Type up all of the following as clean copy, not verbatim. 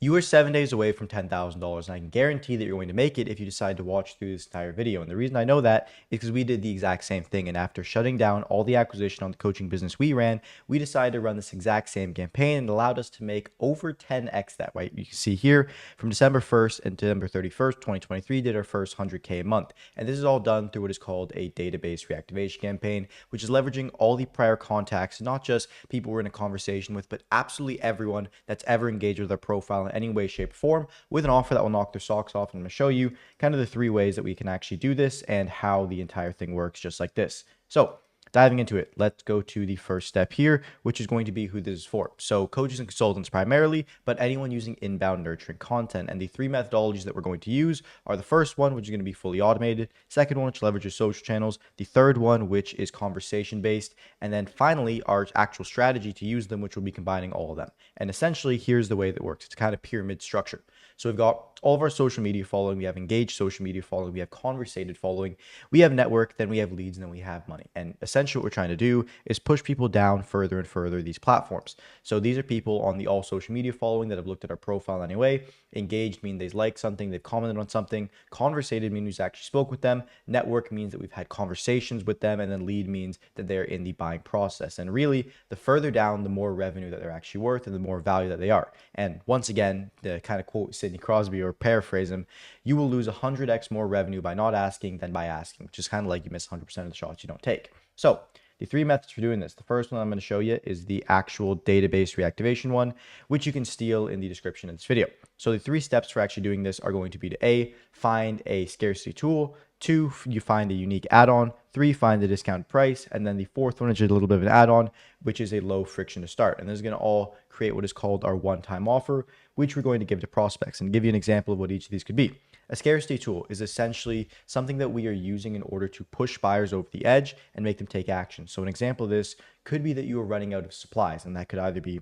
You are 7 days away from $10,000, and I can guarantee that you're going to make it if you decide to watch through this entire video. And the reason I know that is because we did the exact same thing. And after shutting down all the acquisition on the coaching business we ran, we decided to run this exact same campaign, and it allowed us to make over 10x that, right? You can see here from December 1st and December 31st, 2023, did our first 100K a month. And this is all done through what is called a database reactivation campaign, which is leveraging all the prior contacts, not just people we're in a conversation with, but absolutely everyone that's ever engaged with our profile in any way, shape, or form with an offer that will knock their socks off. And I'm going to show you kind of the 3 ways that we can actually do this and how the entire thing works just like this. So diving into it, let's go to the first step here, which is going to be who this is for. So coaches and consultants primarily, but anyone using inbound nurturing content. And the 3 methodologies that we're going to use are the first one, which is going to be fully automated, second one, which leverages social channels, the third one, which is conversation based, and then finally our actual strategy to use them, which will be combining all of them. And essentially, here's the way that works. It's kind of pyramid structure. So we've got all of our social media following, we have engaged social media following, we have conversated following, we have network, then we have leads, and then we have money. And essentially what we're trying to do is push people down further and further these platforms. So these are people on the all social media following that have looked at our profile anyway. Engaged means they've liked something, they've commented on something. Conversated means we've actually spoke with them. Network means that we've had conversations with them. And then lead means that they're in the buying process. And really, the further down, the more revenue that they're actually worth and the more value that they are. And once again, the kind of quote Sidney Crosby or paraphrase him, you will lose 100x more revenue by not asking than by asking, which is kind of like you miss 100% of the shots you don't take. So the 3 methods for doing this. The first one I'm going to show you is the actual database reactivation one, which you can steal in the description of this video. So the 3 steps for actually doing this are going to be to A, find a scarcity tool, 2, you find a unique add-on, 3, find the discounted price, and then the fourth one is just a little bit of an add-on, which is a low friction to start. And this is going to all create what is called our one-time offer, which we're going to give to prospects, and give you an example of what each of these could be. A scarcity tool is essentially something that we are using in order to push buyers over the edge and make them take action. So an example of this could be that you are running out of supplies, and that could either be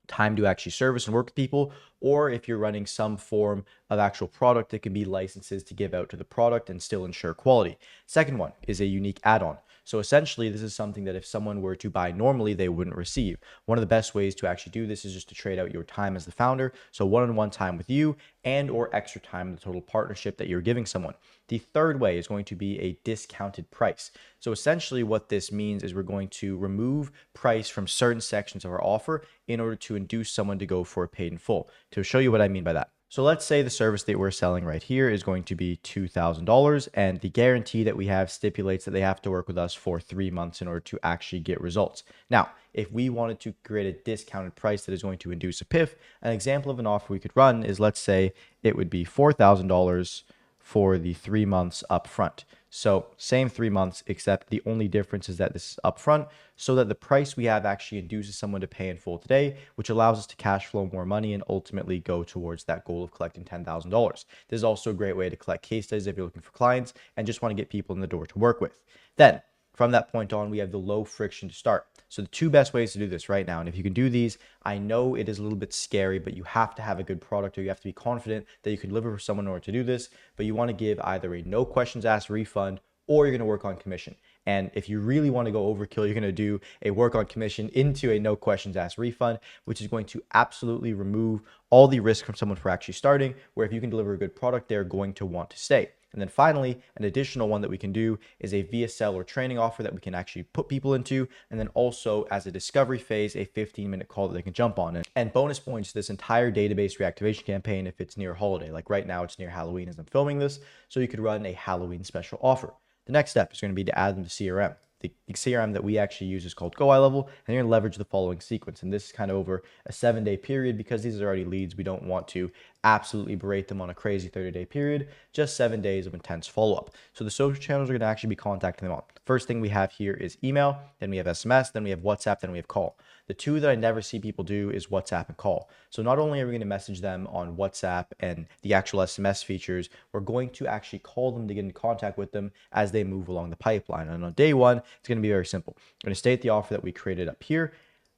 time to actually service and work with people, or if you're running some form of actual product, it can be licenses to give out to the product and still ensure quality. Second one is a unique add-on. So essentially, this is something that if someone were to buy normally, they wouldn't receive. One of the best ways to actually do this is just to trade out your time as the founder. So one-on-one time with you and or extra time in the total partnership that you're giving someone. The third way is going to be a discounted price. So essentially what this means is we're going to remove price from certain sections of our offer in order to induce someone to go for a paid in full. To show you what I mean by that. So let's say the service that we're selling right here is going to be $2,000, and the guarantee that we have stipulates that they have to work with us for 3 months in order to actually get results. Now, if we wanted to create a discounted price that is going to induce a PIF, an example of an offer we could run is, let's say it would be $4,000 for the 3 months upfront. So same 3 months, except the only difference is that this is upfront, so that the price we have actually induces someone to pay in full today, which allows us to cash flow more money and ultimately go towards that goal of collecting $10,000. This is also a great way to collect case studies if you're looking for clients and just want to get people in the door to work with. Then from that point on, we have the low friction to start. So the 2 best ways to do this right now, and if you can do these, I know it is a little bit scary, but you have to have a good product, or you have to be confident that you can deliver for someone in order to do this, but you want to give either a no questions asked refund, or you're going to work on commission. And if you really want to go overkill, you're going to do a work on commission into a no questions asked refund, which is going to absolutely remove all the risk from someone for actually starting, where if you can deliver a good product, they're going to want to stay. And then finally, an additional one that we can do is a VSL or training offer that we can actually put people into. And then also as a discovery phase, a 15-minute call that they can jump on. And bonus points to this entire database reactivation campaign if it's near a holiday. Like right now, it's near Halloween as I'm filming this. So you could run a Halloween special offer. The next step is going to be to add them to CRM. The CRM that we actually use is called GoEyeLevel, and you're going to leverage the following sequence. And this is kind of over a 7-day period because these are already leads. We don't want to absolutely berate them on a crazy 30-day period, just 7 days of intense follow-up. So the social channels are going to actually be contacting them on. The first thing we have here is email, then we have SMS, then we have WhatsApp, then we have call. The 2 that I never see people do is WhatsApp and call. So not only are we going to message them on WhatsApp and the actual SMS features, we're going to actually call them to get in contact with them as they move along the pipeline. And on day 1, it's going to be very simple. We're going to state the offer that we created up here.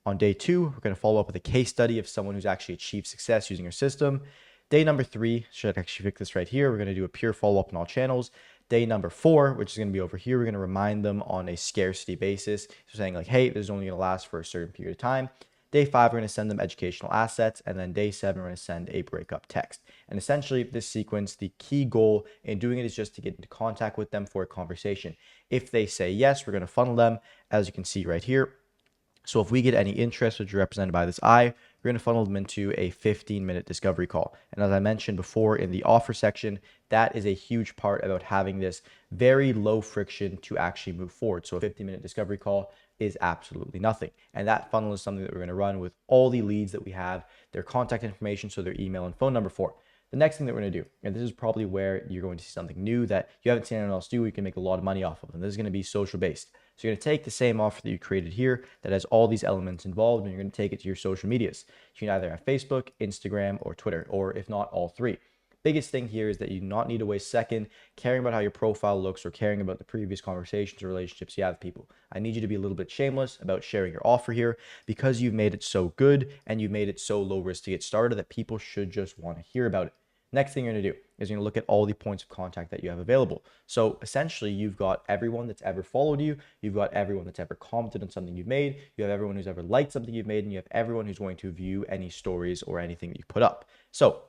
On day 2, we're going to follow up with a case study of someone who's actually achieved success using our system. Day number 3, should actually fix this right here. We're going to do a pure follow-up on all channels. Day number 4, which is going to be over here, we're going to remind them on a scarcity basis. So saying like, hey, this is only going to last for a certain period of time. Day 5, we're going to send them educational assets. And then day 7, we're going to send a breakup text. And essentially, this sequence, the key goal in doing it is just to get into contact with them for a conversation. If they say yes, we're going to funnel them, as you can see right here. So if we get any interest, which is represented by this I, we're going to funnel them into a 15-minute discovery call. And as I mentioned before in the offer section, that is a huge part about having this very low friction to actually move forward. So a 15-minute discovery call is absolutely nothing. And that funnel is something that we're going to run with all the leads that we have, their contact information, so their email and phone number for. The next thing that we're going to do, and this is probably where you're going to see something new that you haven't seen anyone else do, you can make a lot of money off of, and this is going to be social based. So you're going to take the same offer that you created here that has all these elements involved, and you're going to take it to your social medias. You can either have Facebook, Instagram, or Twitter, or if not, all three. Biggest thing here is that you do not need to waste a second caring about how your profile looks or caring about the previous conversations or relationships you have with people. I need you to be a little bit shameless about sharing your offer here because you've made it so good and you've made it so low risk to get started that people should just want to hear about it. Next thing you're going to do is you're going to look at all the points of contact that you have available. So essentially, you've got everyone that's ever followed you, you've got everyone that's ever commented on something you've made, you have everyone who's ever liked something you've made, and you have everyone who's going to view any stories or anything that you put up. So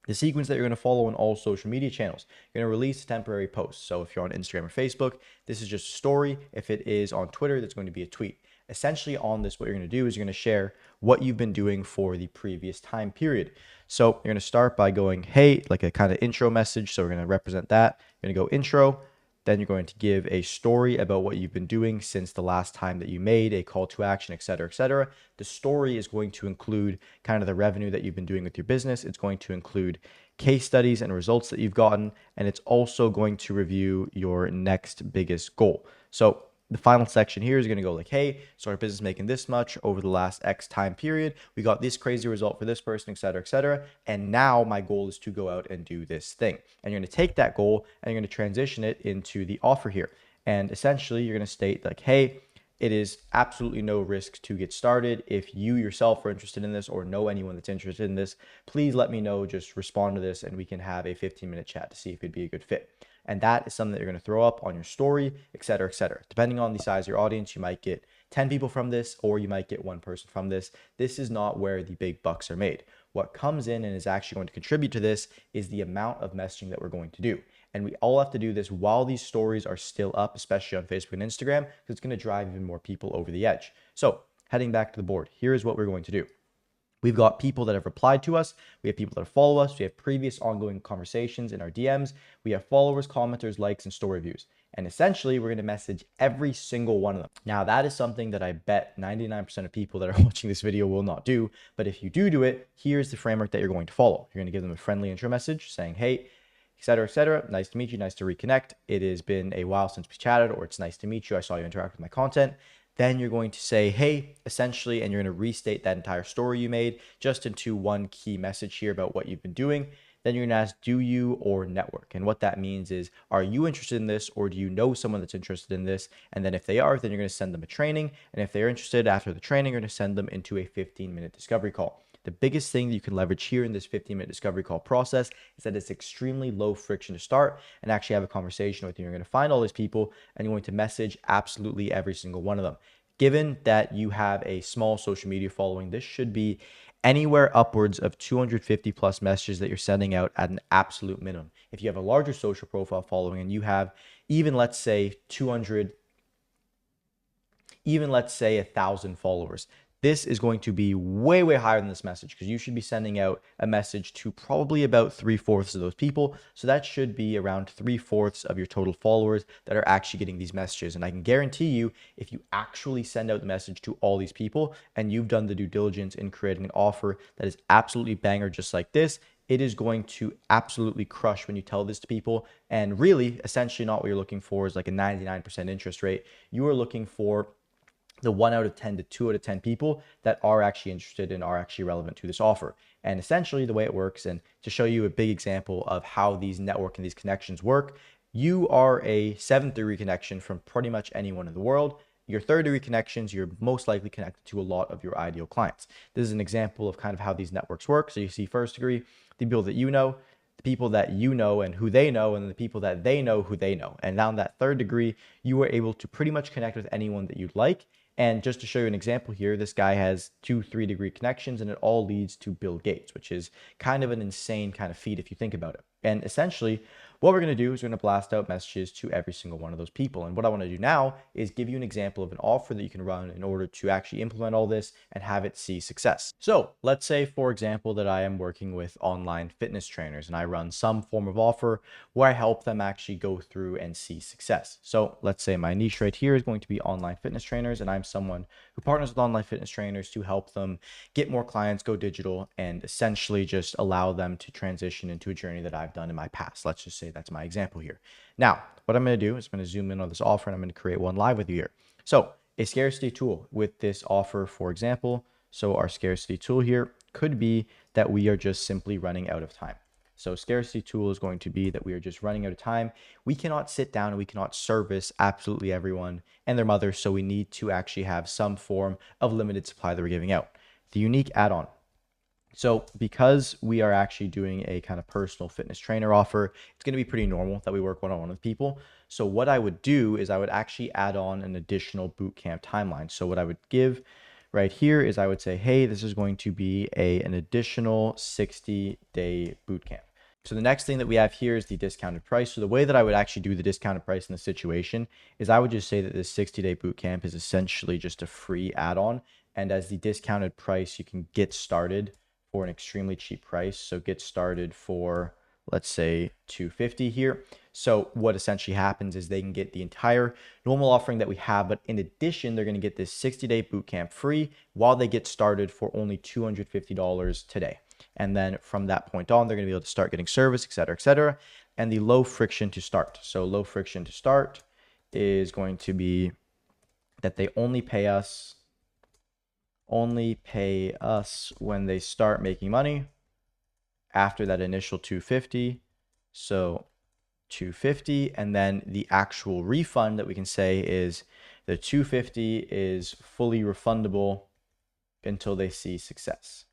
the sequence that you're going to follow on all social media channels, you're going to release temporary posts. So if you're on Instagram or Facebook, this is just a story. If it is on Twitter, that's going to be a tweet. Essentially on this, what you're going to do is you're going to share what you've been doing for the previous time period. So you're going to start by going, hey, like a kind of intro message. So we're going to represent that. You're going to go intro. Then you're going to give a story about what you've been doing since the last time that you made a call to action, et cetera, et cetera. The story is going to include kind of the revenue that you've been doing with your business. It's going to include case studies and results that you've gotten. And it's also going to review your next biggest goal. So the final section here is going to go like, hey, so our business making this much over the last X time period. We got this crazy result for this person, et cetera, et cetera. And now my goal is to go out and do this thing. And you're going to take that goal and you're going to transition it into the offer here. And essentially you're going to state like, hey, it is absolutely no risk to get started. If you yourself are interested in this or know anyone that's interested in this, please let me know. Just respond to this and we can have a 15-minute chat to see if it'd be a good fit. And that is something that you're going to throw up on your story, et cetera, et cetera. Depending on the size of your audience, you might get 10 people from this, or you might get one person from this. This is not where the big bucks are made. What comes in and is actually going to contribute to this is the amount of messaging that we're going to do. And we all have to do this while these stories are still up, especially on Facebook and Instagram, because it's going to drive even more people over the edge. So heading back to the board, here is what we're going to do. We've got people that have replied to us. We have people that follow us. We have previous ongoing conversations in our DMs. We have followers, commenters, likes, and story views. And essentially, we're going to message every single one of them. Now, that is something that I bet 99% of people that are watching this video will not do. But if you do it, here's the framework that you're going to follow. You're going to give them a friendly intro message saying, hey, et cetera, et cetera. Nice to meet you. Nice to reconnect. It has been a while since we chatted, or it's nice to meet you. I saw you interact with my content. Then you're going to say, hey, essentially, and you're going to restate that entire story you made just into one key message here about what you've been doing. Then you're going to ask, do you or network? And what that means is, are you interested in this or do you know someone that's interested in this? And then if they are, then you're going to send them a training. And if they're interested after the training, you're going to send them into a 15-minute discovery call. The biggest thing that you can leverage here in this 15-minute discovery call process is that it's extremely low friction to start and actually have a conversation with you. You're going to find all these people and you're going to message absolutely every single one of them. Given that you have a small social media following, this should be anywhere upwards of 250 plus messages that you're sending out at an absolute minimum. If you have a larger social profile following and you have even, let's say 200, even let's say 1,000 followers, this is going to be way, way higher than this message because you should be sending out a message to probably about 3/4 of those people. So that should be around 3/4 of your total followers that are actually getting these messages. And I can guarantee you, if you actually send out the message to all these people and you've done the due diligence in creating an offer that is absolutely banger just like this, it is going to absolutely crush when you tell this to people. And really, essentially not what you're looking for is like a 99% interest rate. You are looking for the 1 out of 10 to 2 out of 10 people that are actually interested and are actually relevant to this offer. And essentially the way it works, and to show you a big example of how these network and these connections work, you are a 7th-degree connection from pretty much anyone in the world. Your 3rd-degree connections, you're most likely connected to a lot of your ideal clients. This is an example of kind of how these networks work. So you see 1st degree, the people that you know, the people that you know and who they know, and the people that they know who they know. And now in that 3rd degree, you are able to pretty much connect with anyone that you'd like. And just to show you an example here, this guy has 2 3-degree connections, and it all leads to Bill Gates, which is kind of an insane kind of feat if you think about it. And essentially, what we're going to do is we're going to blast out messages to every single one of those people. And what I want to do now is give you an example of an offer that you can run in order to actually implement all this and have it see success. So let's say, for example, that I am working with online fitness trainers and I run some form of offer where I help them actually go through and see success. So let's say my niche right here is going to be online fitness trainers, and I'm someone who partners with online fitness trainers to help them get more clients, go digital, and essentially just allow them to transition into a journey that I've done in my past. Let's just say that's my example here. Now, what I'm going to do is I'm going to zoom in on this offer, and I'm going to create one live with you here. So a scarcity tool with this offer, for example. So our scarcity tool here could be that we are just simply running out of time. So scarcity tool is going to be that we are just running out of time. We cannot sit down and we cannot service absolutely everyone and their mother. So we need to actually have some form of limited supply that we're giving out. The unique add-on. So because we are actually doing a kind of personal fitness trainer offer, it's going to be pretty normal that we work one-on-one with people. So what I would do is I would actually add on an additional bootcamp timeline. So what I would give right here is I would say, hey, this is going to be an additional 60-day bootcamp. So the next thing that we have here is the discounted price. So the way that I would actually do the discounted price in this situation is I would just say that this 60-day bootcamp is essentially just a free add-on. And as the discounted price, you can get started for an extremely cheap price. So get started for, let's say, $250 here. So what essentially happens is they can get the entire normal offering that we have, but in addition, they're going to get this 60-day bootcamp free while they get started for only $250 today. And then from that point on, they're going to be able to start getting service, et cetera, et cetera. And the low friction to start. So low friction to start is going to be that they only pay us when they start making money after that initial 250. So 250, and then the actual refund that we can say is the 250 is fully refundable until they see success.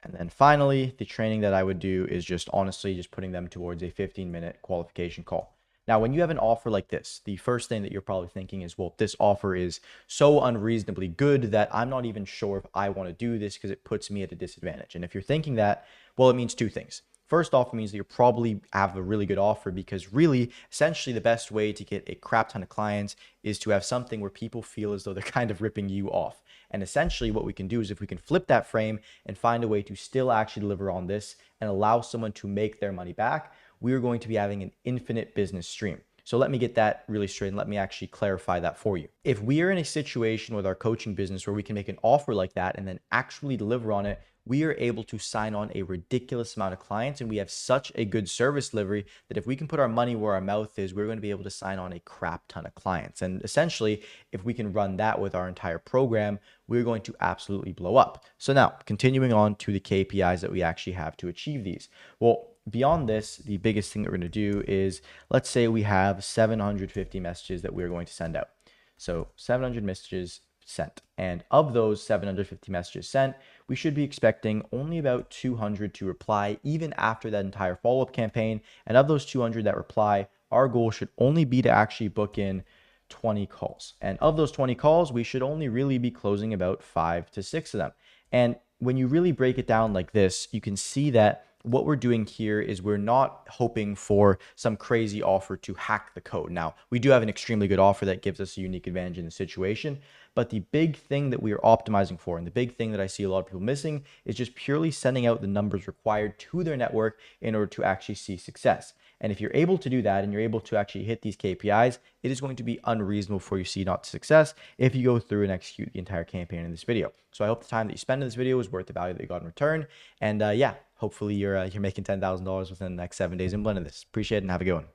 And then finally, the training that I would do is just honestly just putting them towards a 15-minute qualification call. Now, when you have an offer like this, the first thing that you're probably thinking is, well, this offer is so unreasonably good that I'm not even sure if I want to do this because it puts me at a disadvantage. And if you're thinking that, well, it means two things. First off, it means that you probably have a really good offer, because really, essentially, the best way to get a crap ton of clients is to have something where people feel as though they're kind of ripping you off. And essentially, what we can do is if we can flip that frame and find a way to still actually deliver on this and allow someone to make their money back, we are going to be having an infinite business stream. So let me get that really straight and let me actually clarify that for you. If we are in a situation with our coaching business where we can make an offer like that and then actually deliver on it, we are able to sign on a ridiculous amount of clients, and we have such a good service delivery that if we can put our money where our mouth is, we're going to be able to sign on a crap ton of clients. And essentially, if we can run that with our entire program, we're going to absolutely blow up. So now, continuing on to the KPIs that we actually have to achieve these. Well, beyond this, the biggest thing that we're going to do is, let's say we have 750 messages that we're going to send out. So 700 messages sent. And of those 750 messages sent, we should be expecting only about 200 to reply even after that entire follow-up campaign. And of those 200 that reply, our goal should only be to actually book in 20 calls. And of those 20 calls, we should only really be closing about 5 to 6 of them. And when you really break it down like this, you can see that what we're doing here is we're not hoping for some crazy offer to hack the code. Now, we do have an extremely good offer that gives us a unique advantage in the situation, but the big thing that we are optimizing for, and the big thing that I see a lot of people missing, is just purely sending out the numbers required to their network in order to actually see success. And if you're able to do that and you're able to actually hit these KPIs, it is going to be unreasonable for you to see not success if you go through and execute the entire campaign in this video. So I hope the time that you spend in this video is worth the value that you got in return. And yeah, hopefully you're making $10,000 within the next 7 days implementing this. Appreciate it and have a good one.